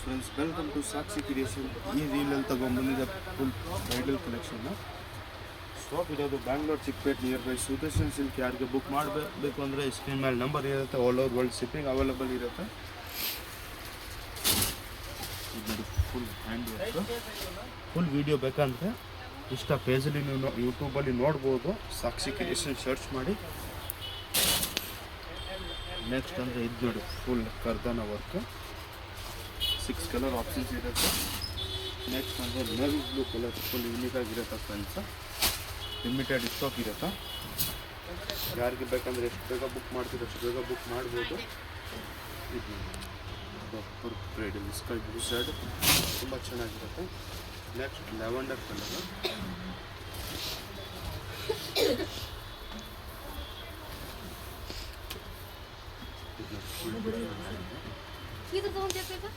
Friends welcome to Sakshi creation. ಈ ರೀಲಲ್ಲಿ ತೊಗೊಂಬಂದಿದೆ ಫುಲ್ ಬ್ರೈಡಲ್ ಕಲೆಕ್ಷನ್ನು. ಸ್ಟಾಪ್ ಇರೋದು Bangalore Chickpet near by Sudarshan silk. ಯಾರಿಗೆ ಬುಕ್ ಮಾಡಬೇಕು ಅಂದರೆ ಸ್ಕ್ರೀನ್ ಮೇಲೆ ನಂಬರ್ ಇರುತ್ತೆ. All over world shipping available ಇರುತ್ತೆ. ಇದು full hand work. Full video ಬೇಕಂದರೆ ಇಷ್ಟ ಪೇಜಲ್ಲಿ ನೀವು ಯೂಟ್ಯೂಬಲ್ಲಿ ನೋಡ್ಬೋದು. ಸಾಕ್ಷಿ ಕ್ರಿಯೇಷನ್ ಸರ್ಚ್ ಮಾಡಿ. ನೆಕ್ಸ್ಟ್ ಅಂದರೆ ಇದು ನೋಡಿ, ಫುಲ್ ಕರ್ದನ ವರ್ಕ್, 6 ಕಲರ್ ಆಪ್ಷನ್ಸ್ ಇರುತ್ತೆ. ನೆಕ್ಸ್ಟ್ ಅಂದರೆ navy blue colour full unique ಆಗಿರುತ್ತೆ ಫ್ರೆಂಡ್ಸ್. ಲಿಮಿಟೆಡ್ ಸ್ಟಾಕ್ ಇರುತ್ತೆ. ಯಾರಿಗೆ ಬೇಕಂದರೆ ಎಷ್ಟು ಬೇಗ ಬುಕ್ ಮಾಡ್ತೀರೋ ಅಷ್ಟು ಬೇಗ ಬುಕ್ ಮಾಡ್ಬೋದು. ಇದು full bridal sky blue side ತುಂಬ ಚೆನ್ನಾಗಿರುತ್ತೆ. ನೆಕ್ಸ್ಟ್ ಲ್ಯಾವೆಂಡರ್ ಕಲರ್, ಇದು ತಗೊಂಡು